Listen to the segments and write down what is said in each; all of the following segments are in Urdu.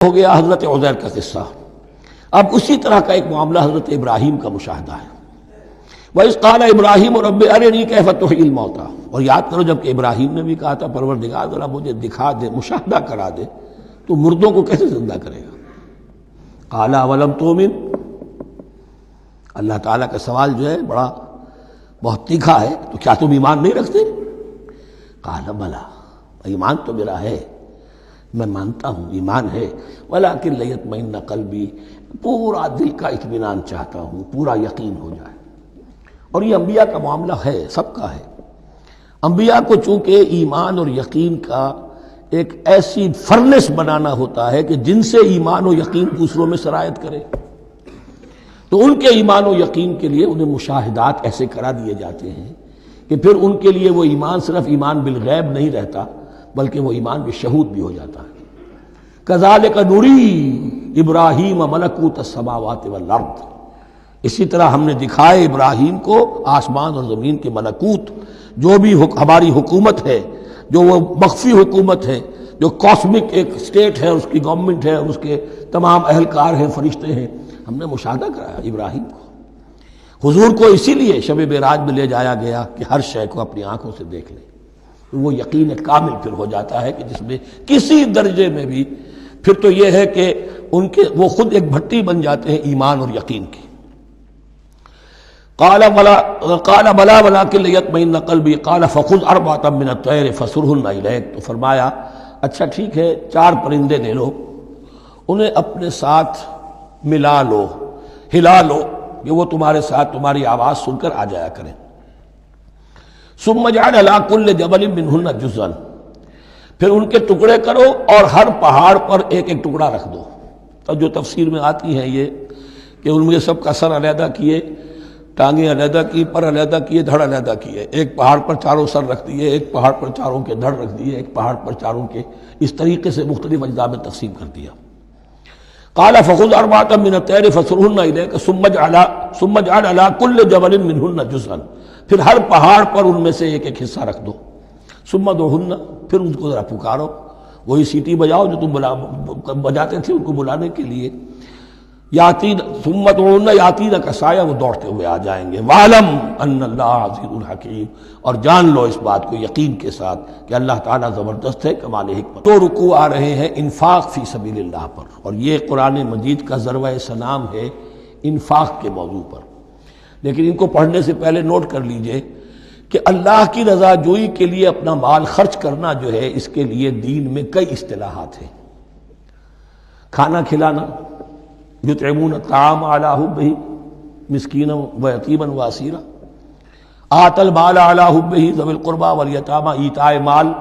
ہو گیا حضرت عزیر کا قصہ۔ اب اسی طرح کا ایک معاملہ حضرت ابراہیم کا مشاہدہ ہے۔ وَإِذْ قَالَ إِبْرَاهِيمُ رَبِّ أَرِنِي كَيْفَ تُحْيِي الْمَوْتَىٰ، اور یاد کرو جب کہ ابراہیم نے بھی کہا تھا پروردگار ذرا مجھے دکھا دے، مشاہدہ کرا دے تو مردوں کو کیسے زندہ کرے گا۔ قَالَ أَوَلَمْ تُؤْمِنْ، اللہ تعالیٰ کا سوال جو ہے بڑا بہت تیکھا ہے، تو کیا تم ایمان نہیں رکھتے؟ قَالَ بَلَىٰ، ایمان تو میرا ہے، میں مانتا ہوں ایمان ہے، ولیکن لیطمئن قلبی، پورا دل کا اطمینان چاہتا ہوں، پورا یقین ہو جائے۔ اور یہ انبیاء کا معاملہ ہے، سب کا ہے۔ انبیاء کو چونکہ ایمان اور یقین کا ایک ایسی فرنس بنانا ہوتا ہے کہ جن سے ایمان و یقین دوسروں میں سرایت کرے، تو ان کے ایمان و یقین کے لیے انہیں مشاہدات ایسے کرا دیے جاتے ہیں کہ پھر ان کے لیے وہ ایمان صرف ایمان بالغیب نہیں رہتا بلکہ وہ ایمان بالشہود بھی ہو جاتا ہے۔ کذالک نری ابراہیم ملکوت السماوات والارض، اسی طرح ہم نے دکھائے ابراہیم کو آسمان اور زمین کے ملکوت، جو بھی ہماری حکومت ہے، جو وہ مخفی حکومت ہے، جو کاسمک ایک اسٹیٹ ہے، اس کی گورنمنٹ ہے، اس کے تمام اہلکار ہیں، فرشتے ہیں، ہم نے مشاہدہ کرایا ابراہیم کو۔ حضور کو اسی لیے شب معراج میں لے جایا گیا کہ ہر شے کو اپنی آنکھوں سے دیکھ لیں، وہ یقین کامل پھر ہو جاتا ہے کہ جس میں کسی درجے میں بھی پھر تو یہ ہے کہ ان کے وہ خود ایک بھٹی بن جاتے ہیں ایمان اور یقین کی۔ قال بلا ولکن لیطمئن قلبی قال فخذ اربعۃ من الطیر فصرهن الیک، تو فرمایا اچھا ٹھیک ہے، 4 پرندے لے لو، انہیں اپنے ساتھ ملا لو، ہلا لو کہ وہ تمہارے ساتھ تمہاری آواز سن کر آ جایا کریں۔ ثم اجعل علی کل جبل منہن جزءا، پھر ان کے ٹکڑے کرو اور ہر پہاڑ پر ایک ایک ٹکڑا رکھ دو۔ تو جو تفسیر میں آتی ہے یہ کہ ان میں سب کا سر علیحدہ کیے، ٹانگیں علیحدہ کی، پر علیحدہ کیے، دھڑ علیحدہ کیے، ایک پہاڑ پر چاروں سر رکھ دیے، ایک پہاڑ پر چاروں کے دھڑ رکھ دیے، ایک پہاڑ پر چاروں کے، اس طریقے سے مختلف اجزاء میں تقسیم کر دیا۔ قال فخذ اربعۃ من الطیر فصرهن الیک ثم اجعل علی کل جبل منہن جزءا، پھر ہر پہاڑ پر ان میں سے ایک ایک حصہ رکھ دو۔ ثم ادعوہن، پھر ان کو ذرا پکارو، وہی سیٹی بجاؤ جو تم بجاتے تھے ان کو بلانے کے لیے۔ یاتین ثم ادعوہن یاتینک سعیا، وہ دوڑتے ہوئے آ جائیں گے۔ وَاعْلَمْ أَنَّ اللَّهَ عَزِیزٌ حَکِیمٌ، اور جان لو اس بات کو یقین کے ساتھ کہ اللہ تعالیٰ زبردست ہے، کمال حکمت۔ تو رکوع آ رہے ہیں انفاق فی سبیل اللہ پر، اور یہ قرآن مجید کا ذروۂ سنام ہے انفاق کے موضوع پر۔ لیکن ان کو پڑھنے سے پہلے نوٹ کر لیجئے کہ اللہ کی رضا جوئی کے لیے اپنا مال خرچ کرنا جو ہے، اس کے لیے دین میں کئی اصطلاحات ہیں۔ کھانا کھلانا، یطعمون الطعام علی حبہ مسکینا ویتیما واسیرا، آتی المال علی حبہ ذوی القربى والیتامی، ایتاء مال،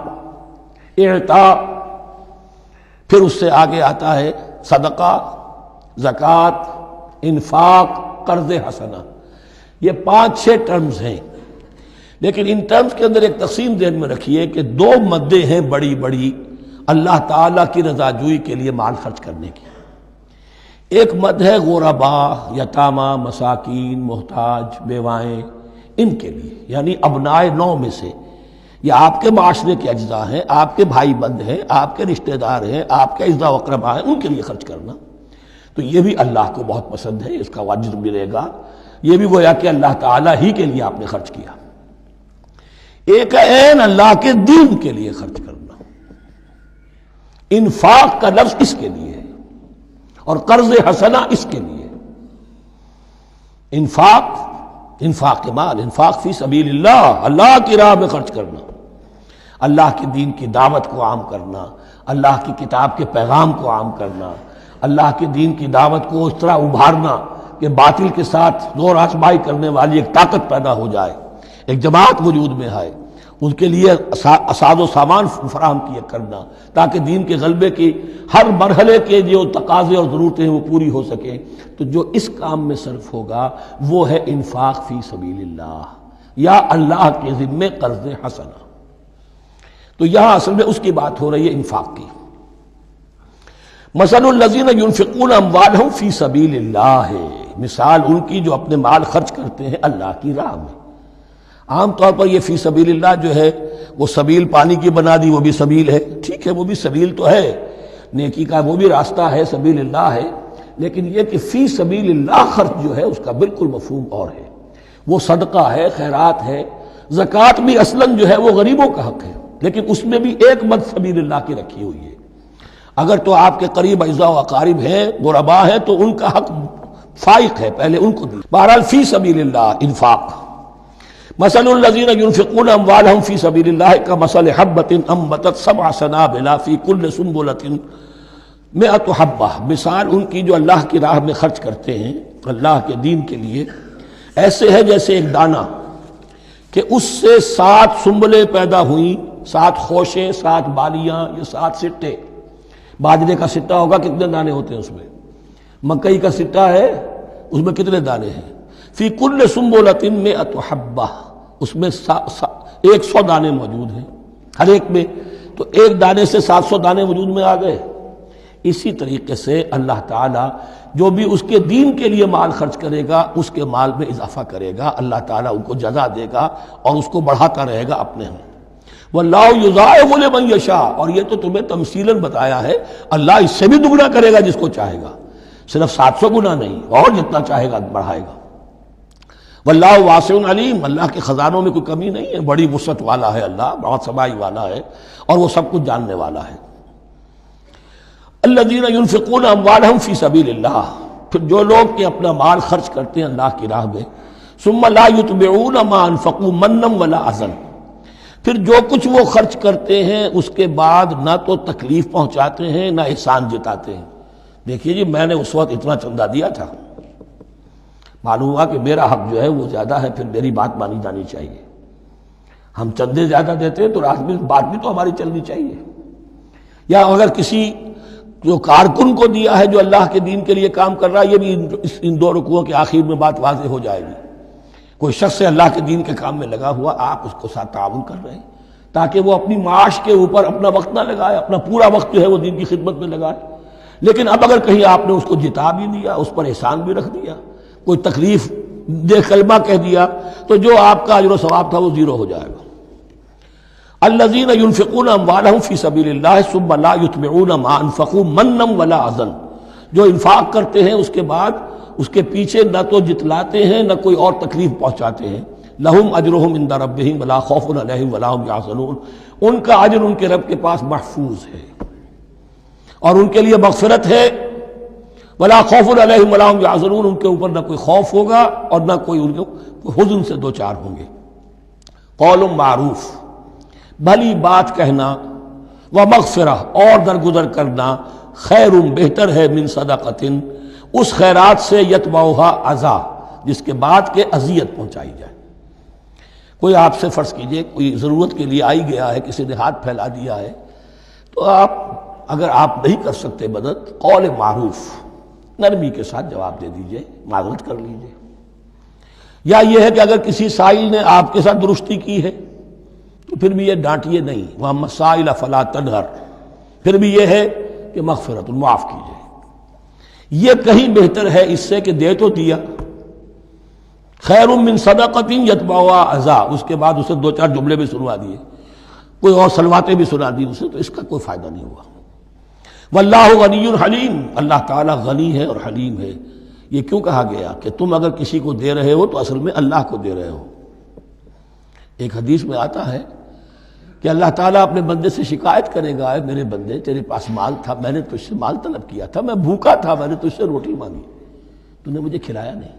اعطاء، پھر اس سے آگے آتا ہے صدقہ، زکوٰۃ، انفاق، قرض حسنہ۔ یہ 5-6 ٹرمز ہیں، لیکن ان ٹرمز کے اندر ایک تقسیم ذہن میں رکھیے کہ 2 مدیں ہیں بڑی بڑی اللہ تعالیٰ کی رضا جوئی کے لیے مال خرچ کرنے کی۔ ایک مد ہے غرباء، یتامى، مساکین، محتاج، بیوائیں، ان کے لیے، یعنی ابنائے نو میں سے، یہ آپ کے معاشرے کے اجزاء ہیں، آپ کے بھائی بند ہیں، آپ کے رشتہ دار ہیں، آپ کے اعزاء و اقرباء ہیں، ان کے لیے خرچ کرنا۔ تو یہ بھی اللہ کو بہت پسند ہے، اس کا اجر ملے گا، یہ بھی گویا کہ اللہ تعالیٰ ہی کے لیے آپ نے خرچ کیا۔ ایک عین اللہ کے دین کے لیے خرچ کرنا، انفاق کا لفظ اس کے لیے ہے، اور قرض حسنہ اس کے لیے۔ انفاق مال، انفاق فی سبیل اللہ، اللہ کی راہ میں خرچ کرنا، اللہ کے دین کی دعوت کو عام کرنا، اللہ کی کتاب کے پیغام کو عام کرنا، اللہ کے دین کی دعوت کو اس طرح ابھارنا کہ باطل کے ساتھ زور آزمائی کرنے والی ایک طاقت پیدا ہو جائے، ایک جماعت وجود میں آئے، ان کے لیے اساد و سامان فراہم کیا کرنا تاکہ دین کے غلبے کی ہر مرحلے کے جو تقاضے اور ضرورتیں ہیں وہ پوری ہو سکیں۔ تو جو اس کام میں صرف ہوگا وہ ہے انفاق فی سبیل اللہ، یا اللہ کے ذمے قرض حسنہ۔ تو یہاں اصل میں اس کی بات ہو رہی ہے انفاق کی۔ مثل الذین ینفقون اموالہم فی سبیل اللہ ہے، مثال ان کی جو اپنے مال خرچ کرتے ہیں اللہ کی راہ میں۔ عام طور پر یہ فی سبیل اللہ جو ہے وہ سبیل پانی کی بنا دی، وہ بھی سبیل ہے، ٹھیک ہے وہ بھی سبیل تو ہے، نیکی کا وہ بھی راستہ ہے، سبیل اللہ ہے، لیکن یہ کہ فی سبیل اللہ خرچ جو ہے اس کا بالکل مفہوم اور ہے، وہ صدقہ ہے، خیرات ہے۔ زکوٰۃ بھی اصلاً جو ہے وہ غریبوں کا حق ہے، لیکن اس میں بھی ایک مد سبیل اللہ کی رکھی ہوئی ہے۔ اگر تو آپ کے قریب اعزاء و اقارب ہیں، غرباء ہیں، تو ان کا حق فائق ہے، پہلے ان کو دی۔ بہرحال فی سبیل اللہ انفاق۔ مثل الذین ينفقون اموالهم فی سبیل اللہ کمثل حبۃ انبتت سبع سنابل فی کل سنبلۃ مئۃ حبہ، مثال ان کی جو اللہ کی راہ میں خرچ کرتے ہیں اللہ کے دین کے لیے، ایسے ہے جیسے ایک دانہ کہ اس سے 7 سنبلیں پیدا ہوئیں، 7 خوشیں، 7 بالیاں، یہ 7 سٹے۔ باجرے کا سٹا ہوگا کتنے دانے ہوتے ہیں اس میں؟ مکئی کا سٹا ہے اس میں کتنے دانے ہیں؟ فی کل سنبلۃ مئۃ حبہ، اس میں 100 دانے موجود ہیں ہر ایک میں، تو ایک دانے سے 700 دانے وجود میں آ گئے۔ اسی طریقے سے اللہ تعالیٰ جو بھی اس کے دین کے لیے مال خرچ کرے گا اس کے مال میں اضافہ کرے گا، اللہ تعالیٰ ان کو جزا دے گا اور اس کو بڑھاتا رہے گا اپنے ہم۔ واللہ یضاعف لمن یشاء، اور یہ تو تمہیں تمثیلاً بتایا ہے، اللہ اس سے بھی دگنا کرے گا جس کو چاہے گا، صرف 700 گنا نہیں، اور جتنا چاہے گا بڑھائے گا۔ واللہ واسع علیم، اللہ کے خزانوں میں کوئی کمی نہیں ہے، بڑی وسعت والا ہے اللہ، بہت سمائی والا ہے اور وہ سب کچھ جاننے والا ہے۔ الذین ينفقون اموالهم فی سبیل اللہ، پھر جو لوگ کہ اپنا مال خرچ کرتے ہیں اللہ کی راہ میں، ثم لا يتبعون ما انفقوا منا ولا اذى، پھر جو کچھ وہ خرچ کرتے ہیں اس کے بعد نہ تو تکلیف پہنچاتے ہیں نہ احسان جتاتے ہیں۔ دیکھیے جی میں نے اس وقت اتنا چندہ دیا تھا، معلوم ہوا کہ میرا حق جو ہے وہ زیادہ ہے، پھر میری بات مانی جانی چاہیے۔ ہم چندے زیادہ دیتے ہیں تو بات بھی تو ہماری چلنی چاہیے۔ یا اگر کسی جو کارکن کو دیا ہے جو اللہ کے دین کے لیے کام کر رہا ہے، یہ بھی ان 2 رکوعوں کے آخر میں بات واضح ہو جائے گی۔ کوئی شخص اللہ کے دین کے کام میں لگا ہوا، آپ اس کو ساتھ تعاون کر رہے ہیں تاکہ وہ اپنی معاش کے اوپر اپنا وقت نہ لگائے، اپنا پورا وقت جو ہے وہ دین کی خدمت میں لگائے۔ لیکن اب اگر کہیں آپ نے اس کو جتا بھی دیا، اس پر احسان بھی رکھ دیا، کوئی تکلیف دے کلمہ کہہ دیا، تو جو آپ کا اجر و ثواب تھا وہ 0 ہو جائے گا۔ الذین ينفقون اموالهم فی سبیل اللہ ثم لا یتبعون ما انفقوا منا ولا اذى، جو انفاق کرتے ہیں اس کے بعد اس کے پیچھے نہ تو جتلاتے ہیں نہ کوئی اور تکلیف پہنچاتے ہیں۔ لہم اجرہم عند ربہم ولا خوف علیہم ولا هم یحزنون، ان کا اجر ان کے رب کے پاس محفوظ ہے اور ان کے لیے مغفرت ہے۔ ولا خوف علیہم ولا هم یحزنون، ان کے اوپر نہ کوئی خوف ہوگا اور نہ کوئی ان کو حزن سے دوچار ہوں گے۔ قول معروف، بھلی بات کہنا، ومغفرہ اور درگزر کرنا، خیر بہتر ہے من صدقۃ، اس خیرات سے یتبعها اذی، جس کے بعد کے اذیت پہنچائی جائے۔ کوئی آپ سے فرض کیجئے کوئی ضرورت کے لیے آئی گیا ہے، کسی نے ہاتھ پھیلا دیا ہے، تو آپ اگر آپ نہیں کر سکتے مدد، قول معروف، نرمی کے ساتھ جواب دے دیجئے، معذرت کر لیجئے۔ یا یہ ہے کہ اگر کسی سائل نے آپ کے ساتھ درستی کی ہے تو پھر بھی یہ ڈانٹیے نہیں، وَأَمَّا السَّائِلَ فَلَا تَنْهَرْ، پھر بھی یہ ہے کہ مغفرت، معاف کیجئے۔ یہ کہیں بہتر ہے اس سے کہ دے تو دیا، خیر من صدقۃ یتبعها اذی، اس کے بعد اسے 2-4 جملے بھی سنوا دیے، کوئی اور سلواتیں بھی سنا دی اسے، تو اس کا کوئی فائدہ نہیں ہوا۔ واللہ غنی حلیم، اللہ تعالیٰ غنی ہے اور حلیم ہے۔ یہ کیوں کہا گیا کہ تم اگر کسی کو دے رہے ہو تو اصل میں اللہ کو دے رہے ہو۔ ایک حدیث میں آتا ہے کہ اللہ تعالیٰ اپنے بندے سے شکایت کرے گا، اے میرے بندے تیرے پاس مال تھا، میں نے تجھ سے مال طلب کیا تھا، میں بھوکا تھا، میں نے تجھ سے روٹی مانگی، تو نے مجھے کھلایا نہیں۔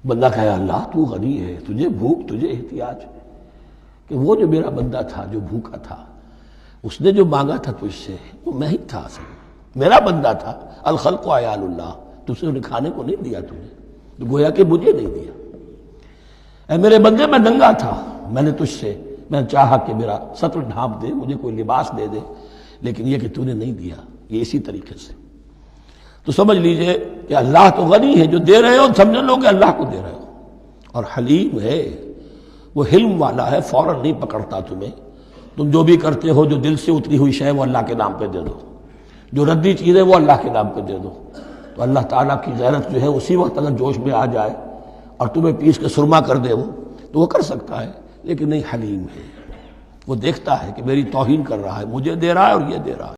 بندہ کہے اللہ تو غنی ہے، تجھے بھوک، تجھے احتیاج، کہ وہ جو میرا بندہ تھا جو بھوکا تھا، اس نے جو مانگا تھا تجھ سے وہ میں ہی تھا، اصل میرا بندہ تھا۔ الخلق عیال اللہ، تجھ سے انہیں کھانے کو نہیں دیا تجھے، تو گویا کہ مجھے نہیں دیا۔ اے میرے بندے میں ننگا تھا، میں نے تجھ سے میں چاہا کہ میرا سطر ڈھانپ دے، مجھے کوئی لباس دے دے، لیکن یہ کہ تو نے نہیں دیا۔ یہ اسی طریقے سے تو سمجھ لیجئے کہ اللہ تو غنی ہے، جو دے رہے ہو سمجھ لو کہ اللہ کو دے رہے ہو، اور حلیم ہے، وہ حلم والا ہے، فوراً نہیں پکڑتا تمہیں۔ تم جو بھی کرتے ہو، جو دل سے اتری ہوئی شے وہ اللہ کے نام پہ دے دو، جو ردی چیز ہے وہ اللہ کے نام پہ دے دو، تو اللہ تعالیٰ کی غیرت جو ہے اسی وقت اگر جوش میں آ جائے اور تمہیں پیس کے سرما کر دے وہ، تو وہ کر سکتا ہے، لیکن نہیں، حلیم ہے، وہ دیکھتا ہے کہ میری توہین کر رہا ہے، مجھے دے رہا ہے اور یہ دے رہا ہے۔